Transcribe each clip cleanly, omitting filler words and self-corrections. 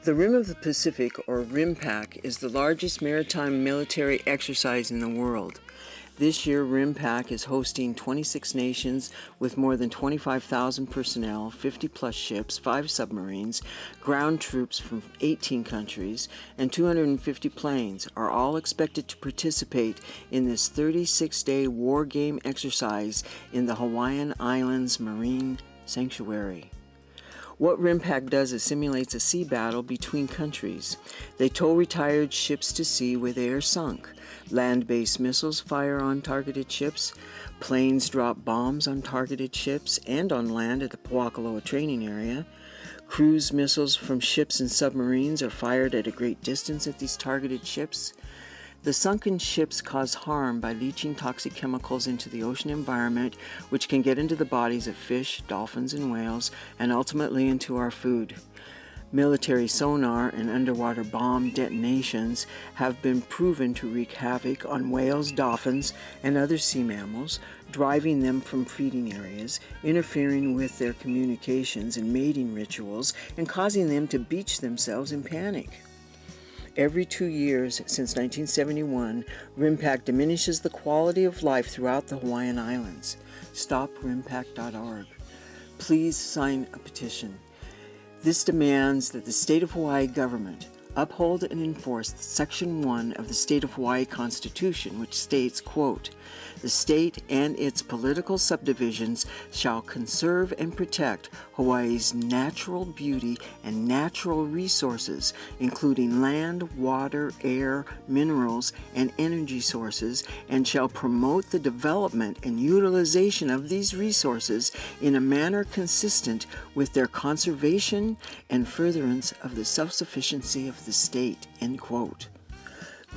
The Rim of the Pacific, or Rimpac, is the largest maritime military exercise in the world. This year, Rimpac is hosting 26 nations with more than 25,000 personnel, 50-plus ships, 5 submarines, ground troops from 18 countries, and 250 planes are all expected to participate in this 36-day war game exercise in the Hawaiian Islands Marine Sanctuary. What Rimpac does is simulates a sea battle between countries. They tow retired ships to sea where they are sunk. Land-based missiles fire on targeted ships. Planes drop bombs on targeted ships and on land at the Pauakaloa training area. Cruise missiles from ships and submarines are fired at a great distance at these targeted ships. The sunken ships cause harm by leaching toxic chemicals into the ocean environment, which can get into the bodies of fish, dolphins, and whales, and ultimately into our food. Military sonar and underwater bomb detonations have been proven to wreak havoc on whales, dolphins, and other sea mammals, driving them from feeding areas, interfering with their communications and mating rituals, and causing them to beach themselves in panic. Every 2 years since 1971, Rimpac diminishes the quality of life throughout the Hawaiian Islands. StopRimpac.org. Please sign a petition. This demands that the State of Hawaii government uphold and enforce Section 1 of the State of Hawaii Constitution, which states, quote, "The state and its political subdivisions shall conserve and protect Hawaii's natural beauty and natural resources, including land, water, air, minerals, and energy sources, and shall promote the development and utilization of these resources in a manner consistent with their conservation and furtherance of the self-sufficiency of the state," end quote.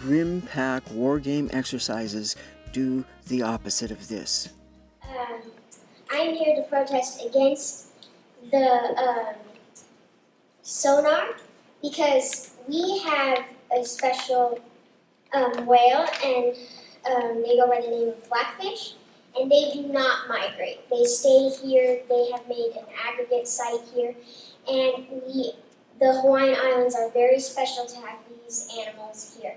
Rimpac war game exercises do the opposite of this. I'm here to protest against the sonar because we have a special whale, and they go by the name of blackfish, and they do not migrate. They stay here. They have made an aggregate site here, and the Hawaiian Islands are very special to have these animals here.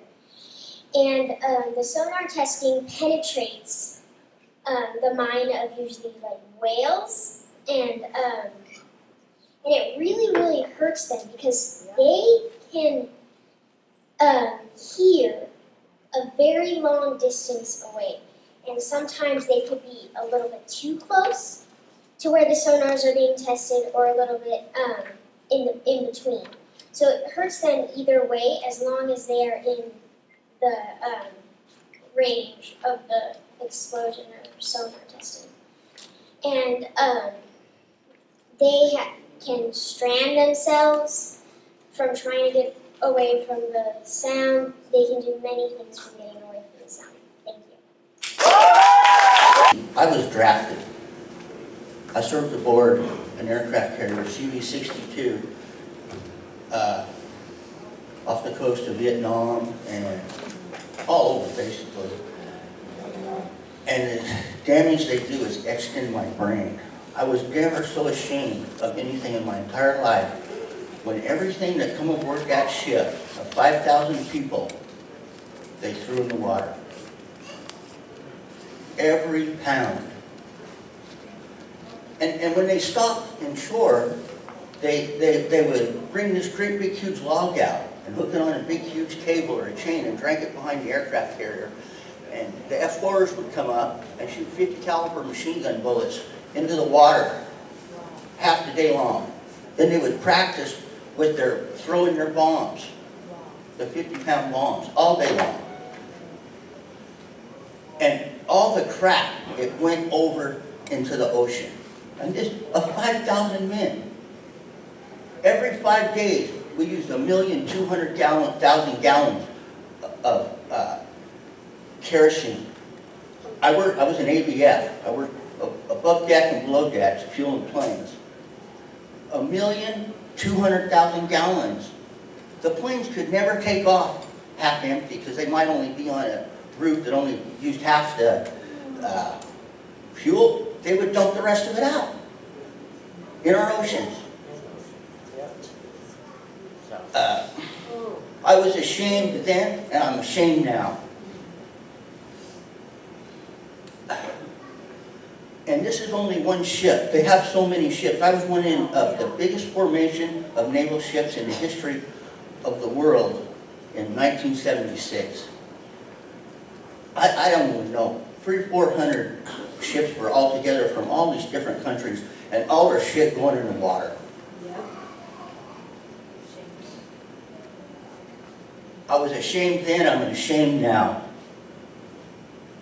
And the sonar testing penetrates the mind of usually like whales, and it really, really hurts them because they can hear a very long distance away, and sometimes they could be a little bit too close to where the sonars are being tested, or a little bit in between. So it hurts them either way as long as they are in the range of the explosion or sonar testing. And they can strand themselves from trying to get away from the sound. They can do many things from getting away from the sound. Thank you. I was drafted. I served aboard an aircraft carrier, CV-62, off the coast of Vietnam and all over, basically. And the damage they do is etched in my brain. I was never so ashamed of anything in my entire life when everything that come aboard that ship, of 5,000 people, they threw in the water. Every pound. And when they stopped in shore, they would bring this great big huge log out and hook it on a big huge cable or a chain and drag it behind the aircraft carrier. And the F-4s would come up and shoot 50 caliber machine gun bullets into the water half the day long. Then they would practice with throwing their bombs, the 50-pound bombs, all day long. And all the crap, it went over into the ocean. And this, of 5,000 men. Every 5 days, we used 1,200,000 gallons of kerosene. I was an ABF. I worked above deck and below deck, fueling planes. 1,200,000 gallons. The planes could never take off half empty because they might only be on a route that only used half the fuel. They would dump the rest of it out in our oceans. I was ashamed then, and I'm ashamed now. And this is only one ship. They have so many ships. I was one of the biggest formation of naval ships in the history of the world in 1976. I don't even know, 300 or 400 ships were all together from all these different countries, and all their shit going in the water. I was ashamed then, I'm ashamed now.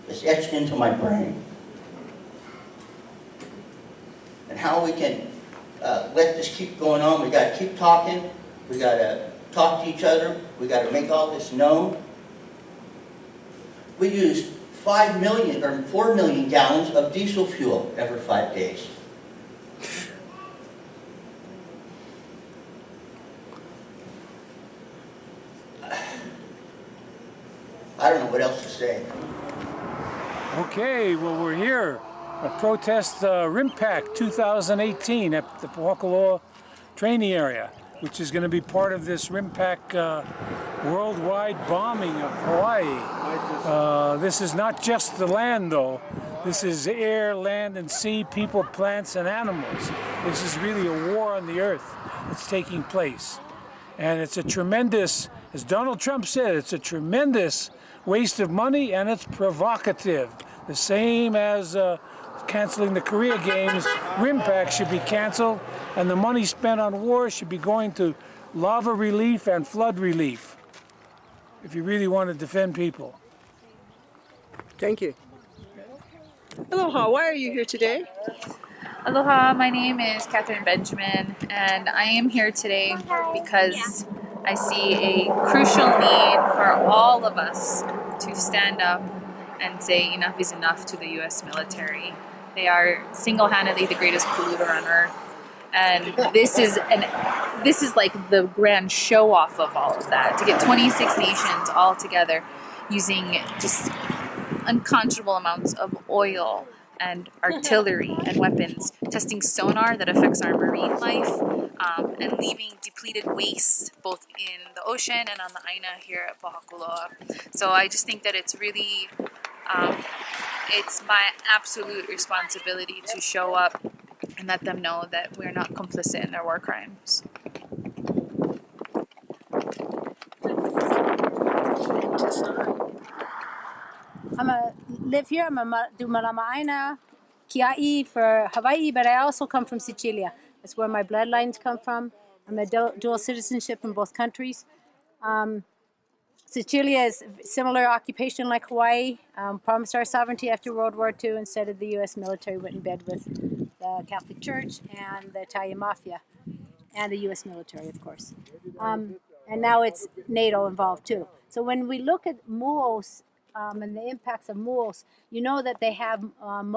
It's etched into my brain. And how we can let this keep going on, we got to keep talking, we got to talk to each other, we got to make all this known. We use 5 million or 4 million gallons of diesel fuel every 5 days. I don't know what else to say. Okay, well, we're here at protest Rimpac 2018 at the Pohokaloa training area, which is going to be part of this Rimpac worldwide bombing of Hawaii. This is not just the land, though. This is air, land, and sea, people, plants, and animals. This is really a war on the earth that's taking place. And it's a tremendous, as Donald Trump said, it's a tremendous waste of money, and it's provocative. The same as canceling the Korea Games, Rimpac should be canceled, and the money spent on war should be going to lava relief and flood relief, if you really want to defend people. Thank you. Aloha, why are you here today? Aloha, my name is Catherine Benjamin, and I am here today because I see a crucial need for all of us to stand up and say enough is enough to the U.S. military. They are single-handedly the greatest polluter on earth, and this is like the grand show-off of all of that. To get 26 nations all together using just unconscionable amounts of oil and artillery and weapons, testing sonar that affects our marine life, and leaving depleted waste both in the ocean and on the Aina here at Pohokaloa. So I just think that it's really, it's my absolute responsibility to show up and let them know that we're not complicit in their war crimes. Live here. Do Malama Kiai for Hawaii, but I also come from Sicilia. That's where my bloodlines come from. I'm a dual citizenship in both countries. Sicilia is similar occupation like Hawaii. Promised our sovereignty after World War II. Instead of the U.S. military went in bed with the Catholic Church and the Italian Mafia, and the U.S. military, of course. And now it's NATO involved too. So when we look at MUOS and the impacts of MUOS, you know that they have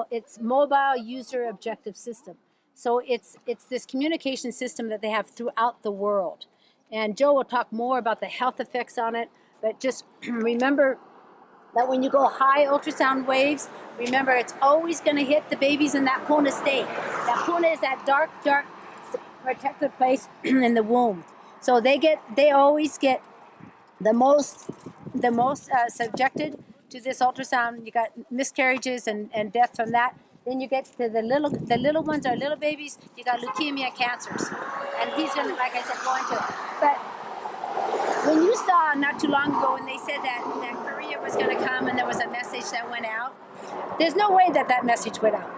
it's mobile user objective system. So it's this communication system that they have throughout the world. And Joe will talk more about the health effects on it, but just remember that when you go high ultrasound waves, remember it's always going to hit the babies in that puna state. That puna is that dark protected place in the womb. So they always get the most subjected to this ultrasound. You got miscarriages and deaths from that. Then you get to the little ones, our little babies. You got leukemia, cancers, and he's gonna, like I said, go into it. But when you saw not too long ago when they said that Korea was gonna come and there was a message that went out, there's no way that message went out.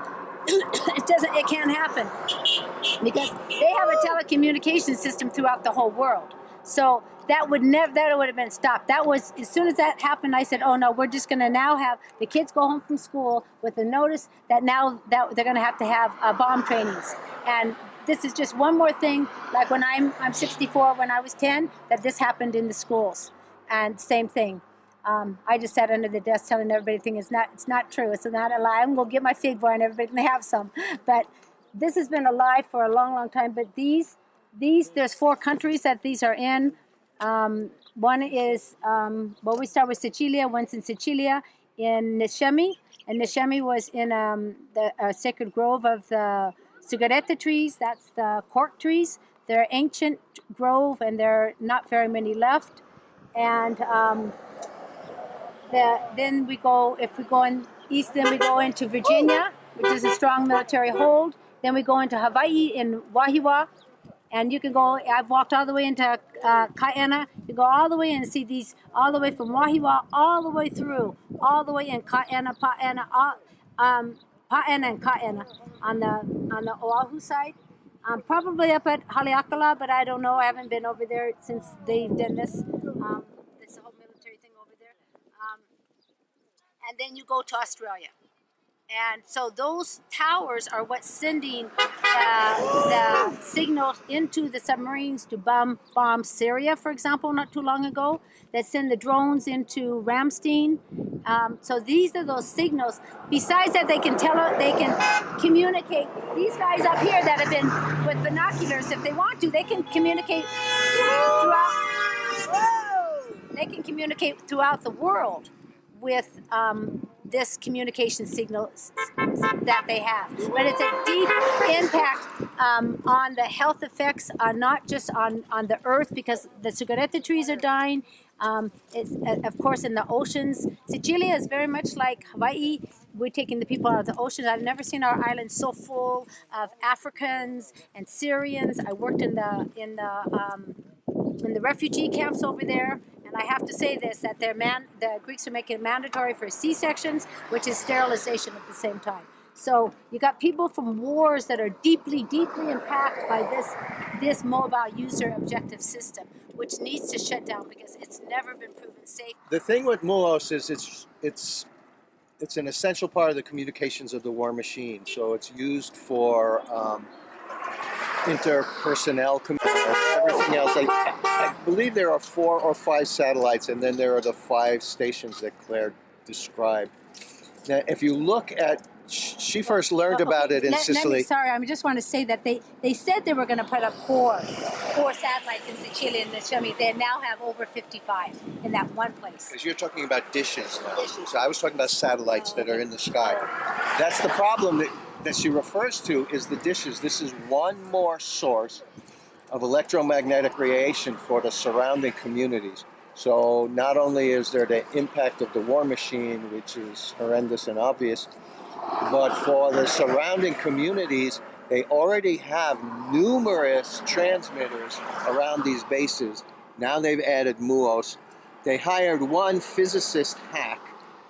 It can't happen because they have a telecommunication system throughout the whole world. So that would have been stopped. That was, as soon as that happened, I said, oh no, we're just gonna now have the kids go home from school with a notice that now that they're gonna have to have bomb trainings. And this is just one more thing, like when I'm 64, when I was 10, that this happened in the schools. And same thing. I just sat under the desk telling everybody it's not true. It's not a lie. I'm gonna get my fig boy and everybody can have some. But this has been a lie for a long, long time. But there's 4 countries that these are in. One is, we start with Sicilia. One's in Sicilia, in Nishemi. And Nishemi was in the sacred grove of the sugaretta trees. That's the cork trees They're ancient grove, and there are not very many left. And then we go, if we go in east, then we go into Virginia, which is a strong military hold. Then we go into Hawaii in Wahiawa. And you can go, I've walked all the way into Kaena. You go all the way and see these, all the way from Wahiawa, all the way through, all the way in Kaena, Paena, Paena and Kaena on the Oahu side. Probably up at Haleakala, but I don't know. I haven't been over there since they've done this. This whole military thing over there. And then you go to Australia. And so those towers are what's sending the signals into the submarines to bomb Syria, for example, not too long ago. That send the drones into Ramstein. So these are those signals. Besides that, they can communicate. These guys up here that have been with binoculars, if they want to, they can communicate throughout. They can communicate throughout the world with this communication signal that they have. But it's a deep impact on the health effects, not just on the earth, because the cigarette trees are dying. It's, of course, in the oceans. Sicilia is very much like Hawaii. We're taking the people out of the oceans. I've never seen our island so full of Africans and Syrians. I worked in the refugee camps over there. And I have to say this, that the Greeks are making it mandatory for C-sections, which is sterilization at the same time. So you got people from wars that are deeply, deeply impacted by this mobile user objective system, which needs to shut down because it's never been proven safe. The thing with MUOS is it's an essential part of the communications of the war machine. So it's used for interpersonnel, everything else. I believe there are 4 or 5 satellites, and then there are the 5 stations that Claire described. Now, if you look at, she first learned about it in Sicily. Sorry, I just want to say that they said they were going to put up 4 satellites in Sicily, and they now have over 55 in that one place. Because you're talking about dishes now. So I was talking about satellites that are in the sky. That's the problem that she refers to, is the dishes. This is one more source of electromagnetic radiation for the surrounding communities. So not only is there the impact of the war machine, which is horrendous and obvious, but for the surrounding communities, they already have numerous transmitters around these bases. Now they've added MUOS. They hired one physicist hack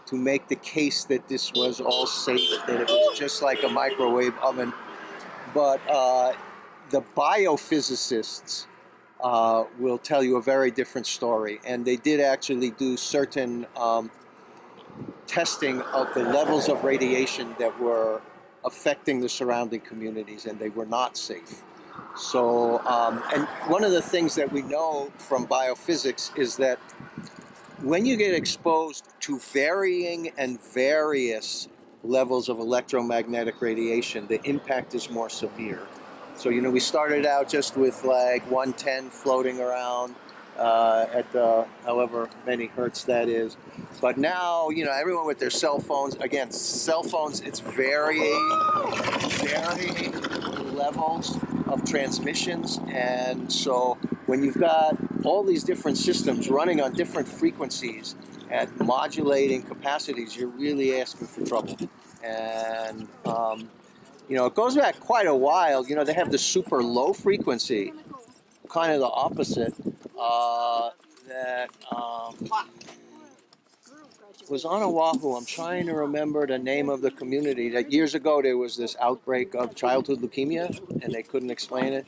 to make the case that this was all safe, that it was just like a microwave oven. But the biophysicists will tell you a very different story. And they did actually do certain testing of the levels of radiation that were affecting the surrounding communities, and they were not safe. So, and one of the things that we know from biophysics is that when you get exposed to varying and various levels of electromagnetic radiation, the impact is more severe. So, you know, we started out just with like 110 floating around at however many hertz that is. But now, you know, everyone with their cell phones, again, cell phones, it's varying levels of transmissions. And so when you've got all these different systems running on different frequencies at modulating capacities, you're really asking for trouble. And, you know, it goes back quite a while. You know, they have the super low frequency, kind of the opposite, that was on Oahu. I'm trying to remember the name of the community. That years ago there was this outbreak of childhood leukemia, and they couldn't explain it.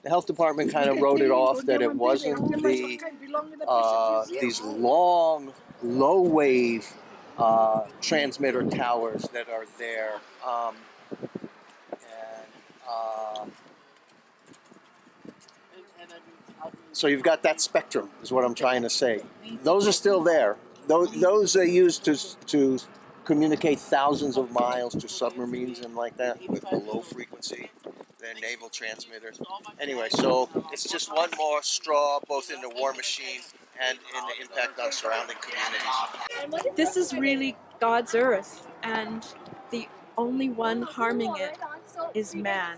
The health department kind of wrote it off that it wasn't these long, low wave transmitter towers that are there. So you've got that spectrum, is what I'm trying to say. Those are still there. Those are used to communicate thousands of miles to submarines and like that with the low frequency. They're naval transmitters. Anyway, so it's just one more straw, both in the war machine and in the impact on surrounding communities. This is really God's earth, and the only one harming it is man.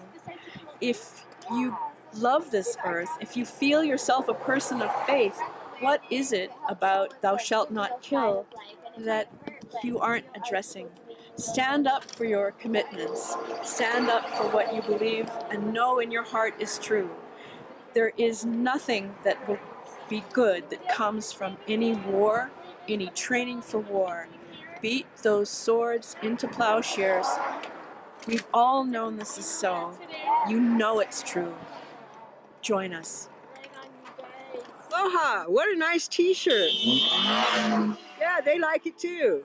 If you love this earth, if you feel yourself a person of faith, what is it about thou shalt not kill that you aren't addressing? Stand up for your commitments. Stand up for what you believe and know in your heart is true. There is nothing that will be good that comes from any war, any training for war. Beat those swords into plowshares. We've all known this is so. You know it's true. Join us. Aloha! What a nice t-shirt. Yeah, they like it too.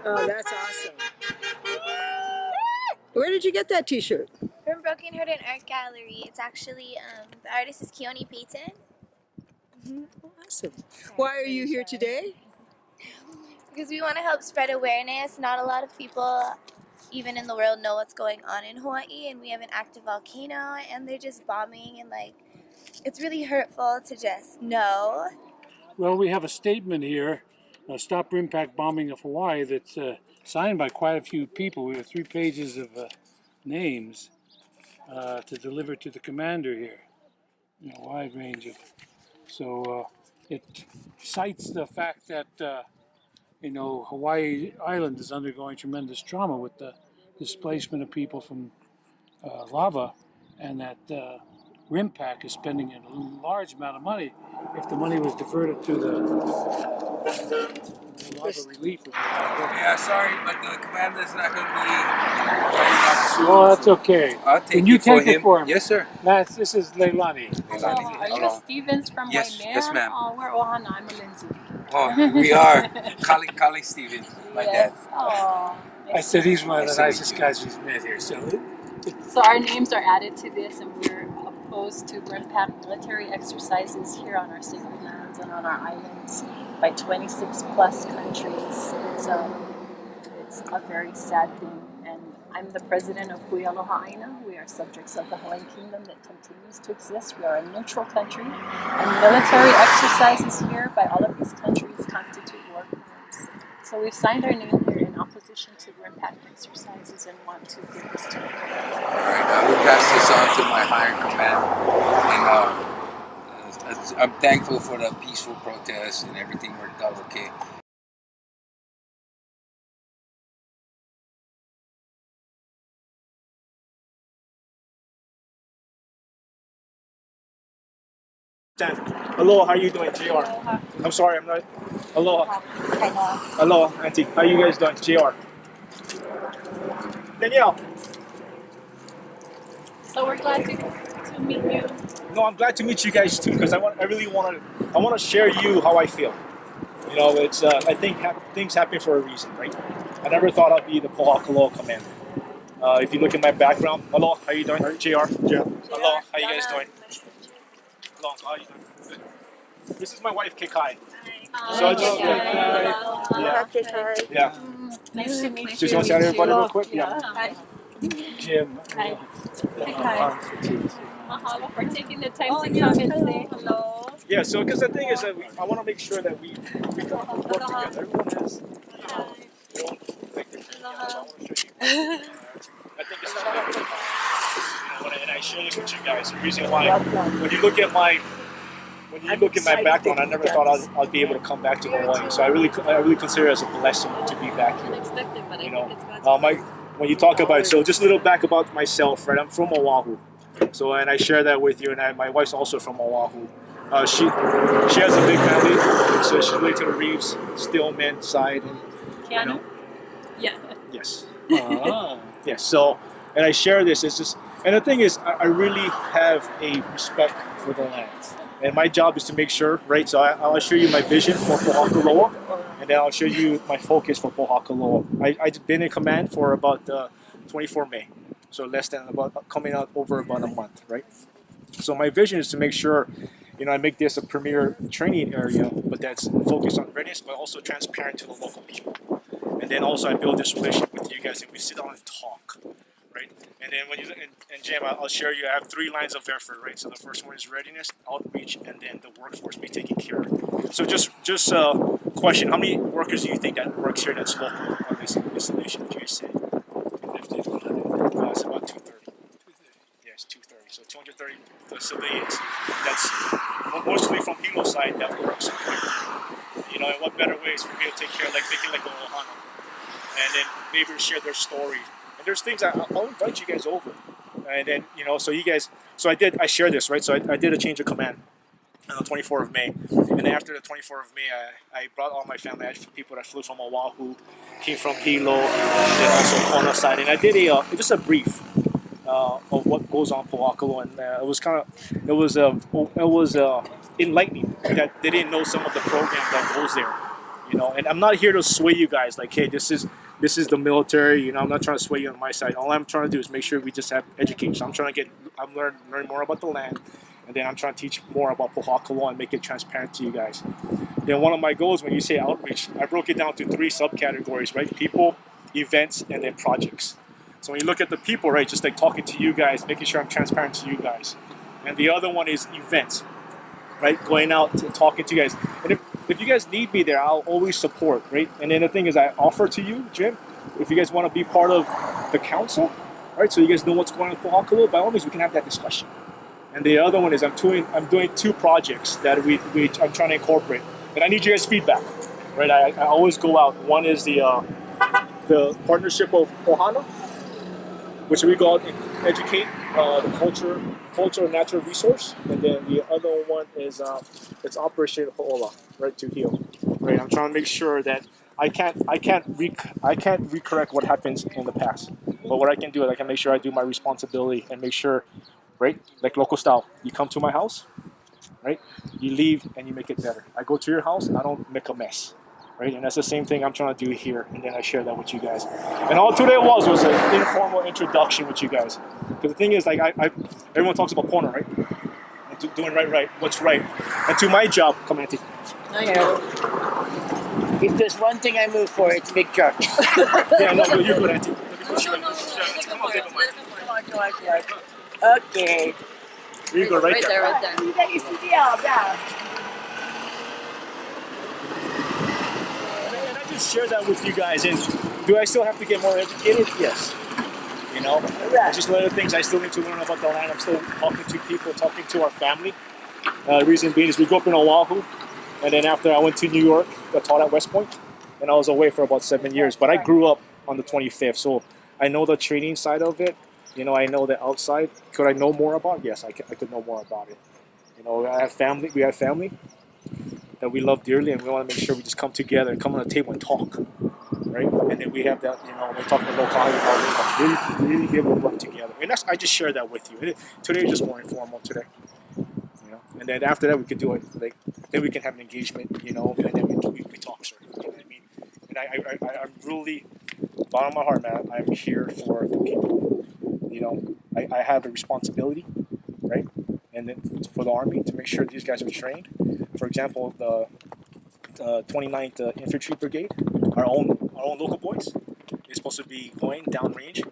Oh, that's awesome. Where did you get that t-shirt? From Broken Hearted Art Gallery. It's actually, the artist is Keone Payton. Awesome. Why are you here today? Because we want to help spread awareness. Not a lot of people, even in the world, know what's going on in Hawaii, and we have an active volcano, and they're just bombing, and like, it's really hurtful to just know. Well, we have a statement here, Stop Rimpac Bombing of Hawaii, that's signed by quite a few people. We have 3 pages of names to deliver to the commander here. A wide range of. So it cites the fact that Hawaii Island is undergoing tremendous trauma with the displacement of people from lava, and that Rimpac is spending a large amount of money. If the money was diverted to the lava relief. Yeah, sorry, but the commander's not going to be coming up soon. Oh, that's okay. I'll take Can you it for take it him. for him? Yes, sir. This is Leilani. Leilani. Are you Hello. Stevens from Yes, Waimea? yes, ma'am. Oh, we're Ohana. I'm a Lindsay. Oh, we are. Kali Stevens, my dad. Oh, I said he's one of the Nice to nicest meet guys we've met here. So our names are added to this, and we're opposed to Rimpac military exercises here on our sacred lands and on our islands by 26 plus countries. It's a very sad thing, and I'm the president of Hui Aloha Aina. We are subjects of the Hawaiian Kingdom that continues to exist. We are a neutral country, and military exercises here by all of these countries constitute war crimes. So we've signed our name here in opposition to Rimpac exercises and want to give this to you. All right, I will pass this on to my higher command. And I'm thankful for the peaceful protest and everything worked out okay. Aloha, how you doing, JR? I'm sorry, I'm not. Aloha. Aloha, Auntie. How you guys doing, JR? Danielle. So we're glad to meet you. No, I'm glad to meet you guys too, because I really want to share you how I feel. It's I think things happen for a reason, right? I never thought I'd be the Pohakaloa commander. If you look at my background, aloha, how you doing, JR? Yeah. Aloha, how you guys doing? Aloha, how you doing? Good. This is my wife, Kekai. So I just yeah. Nice to meet you. Just want to say everybody real quick. Yeah. Hi. Jim. Hi. Hi. Mahalo for taking the time to come and say hello. Yeah, so because the thing is that I want to make sure that we work together. Everyone has their own thing. So I want to show you. I think it's important. And I share this with you guys. The reason why, when you look at my background, I never thought I'd be able to come back to Hawaii. So I really consider it as a blessing to be back here. Unexpected, but I think it's God's when you talk about so just a little back about myself, right? I'm from Oahu. So, and I share that with you, and my wife's also from Oahu. She has a big family, so she's related to the Reeves, Stillman side, and Keanu? Yeah. Yes. Yes. So, and I share this. It's just, and the thing is, I really have a respect for the land, and my job is to make sure, right? So I'll show you my vision for Pohakaloa, and then I'll show you my focus for Pohakaloa. I've been in command for about 24 May. So less than coming out over about a month, right? So my vision is to make sure, I make this a premier training area, but that's focused on readiness, but also transparent to the local people. And then also I build this relationship with you guys, and we sit down and talk, right? And then and Jim, I'll share you. I have 3 lines of effort, right? So the first one is readiness, outreach, and then the workforce be taken care of. So just question: how many workers do you think that works here that's local on this installation? Would you say? It's about 230. Yeah, is 230. So 230 civilians. That's mostly from Hilo side that works. You know, and what better ways for me to take care, like making like a ohana, and then maybe share their stories. And there's things I'll invite you guys over, and then you know, so you guys, so I share this, right? So I did a change of command on the 24th of May, and after the 24th of May, I brought all my family. I had people that flew from Oahu, came from Hilo, and then also Kona side, and I did just a brief of what goes on Pauakalo, and it was kind of it was enlightening that they didn't know some of the program that goes there, you know. And I'm not here to sway you guys like, hey, this is the military, you know. I'm not trying to sway you on my side. All I'm trying to do is make sure we just have education. I'm learn more about the land, and then I'm trying to teach more about Pauakalo and make it transparent to you guys. Then one of my goals, when you say outreach, I broke it down to 3 subcategories, right? People, events, and then projects. So when you look at the people, right, just like talking to you guys, making sure I'm transparent to you guys. And the other one is events, right? Going out and talking to you guys. And if you guys need me there, I'll always support, right? And then the thing is, I offer to you, Jim, if you guys want to be part of the council, right? So you guys know what's going on in Pauakalo, by all means, we can have that discussion. And the other one is I'm doing 2 projects that I'm trying to incorporate. And I need you guys' feedback, right? I always go out. One is the partnership of Ohana, which we go out and educate the culture and natural resource, and then the other one is it's Operation Ho'ola, right, to heal. Right, I'm trying to make sure that I can't recorrect what happens in the past, but what I can do is I can make sure I do my responsibility and make sure, right, like local style. You come to my house, right? You leave and you make it better. I go to your house, I don't make a mess. Right? And that's the same thing I'm trying to do here, and then I share that with you guys. And all today was an informal introduction with you guys. Because the thing is, like, everyone talks about Pona, right? And doing right, what's right. And to my job, come Auntie. I know. If there's one thing I move for, it's big truck. Yeah, no, you're good, Auntie. Come on, take a mic. Come on. Okay. You go right there. Right there. And I just share that with you guys. And do I still have to get more educated? Yes. You know, just one of the things I still need to learn about the land. I'm still talking to people, talking to our family. The reason being is we grew up in Oahu, and then after I went to New York, I taught at West Point, and I was away for about 7 years. But I grew up on the 25th, so I know the training side of it. You know, I know the outside. Could I know more about it? Yes, I could know more about it. You know, I have family. We have family that we love dearly, and we want to make sure we just come together and come on the table and talk, right? And then we have that, you know, we're talking about how we really be able to work together. And I just share that with you. Today is just more informal today, you know. And then after that, we could do it, like, then we can have an engagement, you know, and then we talk, sir. You know what I mean? And I'm really, bottom of my heart, man, I'm here for the people. You know, I have a responsibility, right? And then for the Army to make sure these guys are trained. For example, the 29th Infantry Brigade, our own local boys, they're supposed to be going downrange,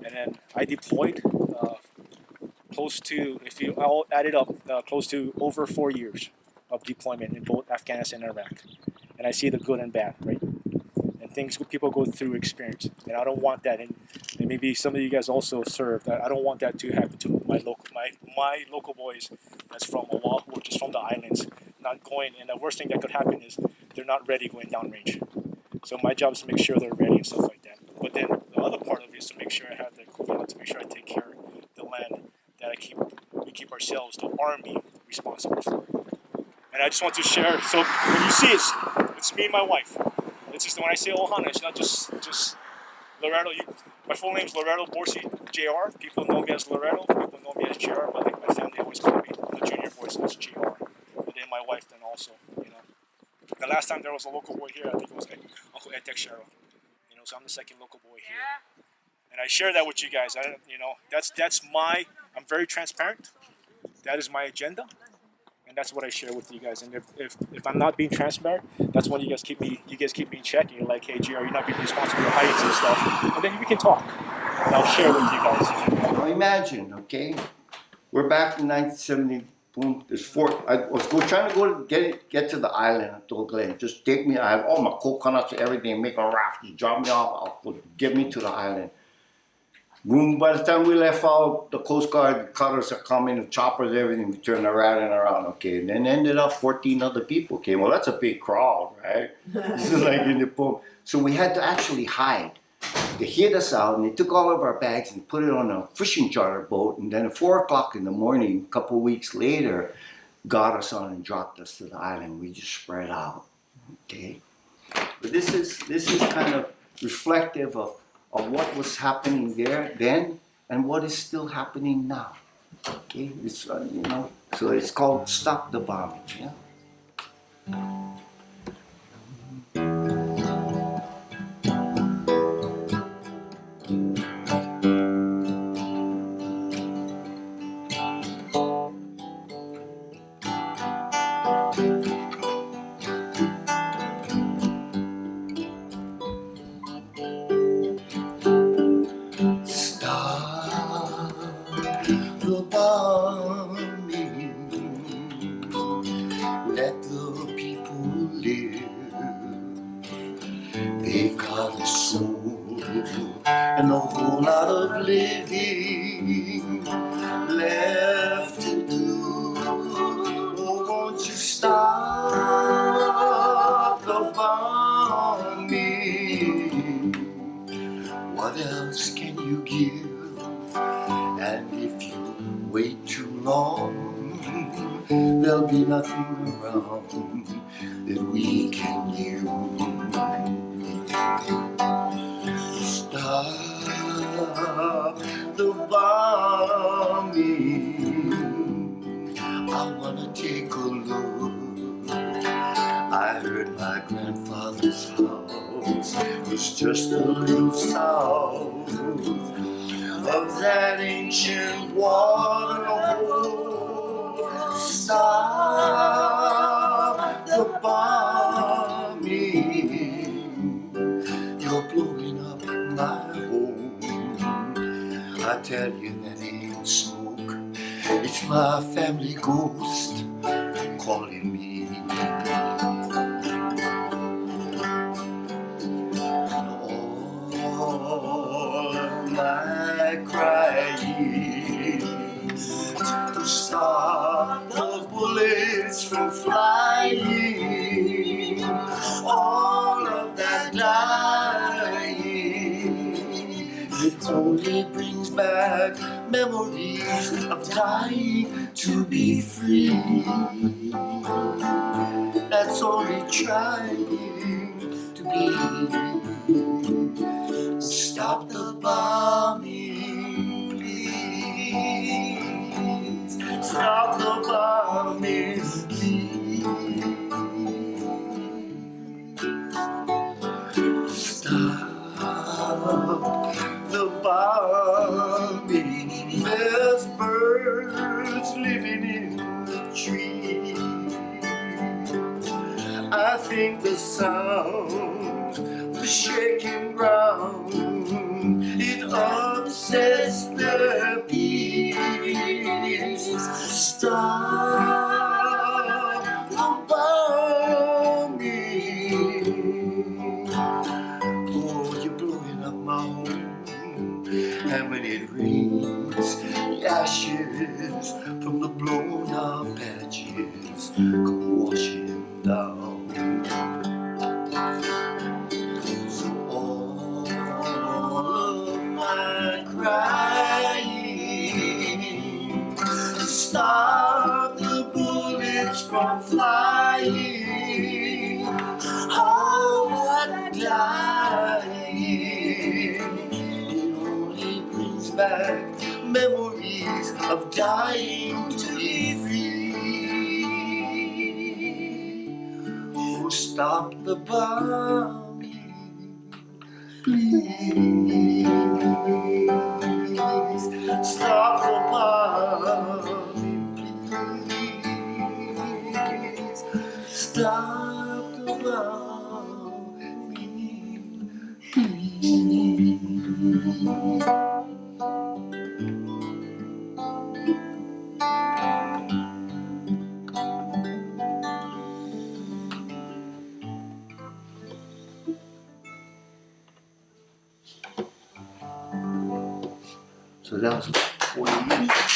and then I deployed close to, if you all add it up, close to over 4 years of deployment in both Afghanistan and Iraq, and I see the good and bad, right? And things people go through experience, and I don't want that. And maybe some of you guys also served. I don't want that to happen to my local boys that's from Oahu or just from the islands, not going. And the worst thing that could happen is they're not ready going downrange. So my job is to make sure they're ready and stuff like that. But then the other part of it is to make sure I have the equivalent, to make sure I take care of the land that we keep ourselves, the Army, responsible for. And I just want to share. So when you see it's me and my wife. It's just when I say Ohana, it's not just Loretto. My full name is Loretto Borsi Jr. People know me as Loretto. People know me as JR. But like my family always call me the junior boys as JR. And then my wife then also. You know, the last time there was a local boy here, I think it was Uncle Ed Texero. You know, so I'm the second local boy here. And I share that with you guys. You know, I'm very transparent. That is my agenda. And that's what I share with you guys. And if I'm not being transparent, that's when you guys keep me in check. And you're like, hey, GR, you're not being responsible for hiding some stuff. And then we can talk. And I'll share with you guys. Now imagine, okay, we're back in 1970. Boom, I was trying to go get to the island. I told Glenn, just take me. I have all my coconuts and everything. Make a raft. You drop me off. Give me to the island. By the time we left out, the Coast Guard cutters are coming, the choppers, everything. We turned around and around, okay. And then ended up 14 other people came. Well, that's a big crowd, right? This is like in the poem. So we had to actually hide. They hid us out and they took all of our bags and put it on a fishing charter boat. And then at 4 o'clock in the morning, a couple of weeks later, got us on and dropped us to the island. We just spread out, okay? But this is kind of reflective of what was happening there then and what is still happening now. Okay, it's you know, so it's called Stop the Bombing. Yeah. Stop the bombing. Let the people live. They've got a soul and a whole lot of living left to do. Oh, won't you stop the bombing? What else can you give? And if you wait too long, there'll be nothing around that we can give. Stop the bombing. I wanna take a look. I heard my grandfather's house was just a little south of that ancient waterhole. Stop the bombing. You're blowing up my home. I tell you that ain't smoke. It's my family ghost calling me. All of my crying to stop the bullets from flying, all of that dying, it only brings back memories of dying to be free. That's only trying to be. Stop the bombing, please. Stop the bombing, please. Stop the bombing. There's birds living in the trees. I think the sound of shaking ground, it upsets their peace. Stop the bombing. Oh, you're blowing up my home. And when it rains, the ashes from the blown up patches come washing down. So all of my crying to stop the bullets from flying, all that dying, it only brings back memories of dying to be free. Oh, stop the bombing, please. Stop the bombing, please. Stop the bombing, please. So that was 40 years.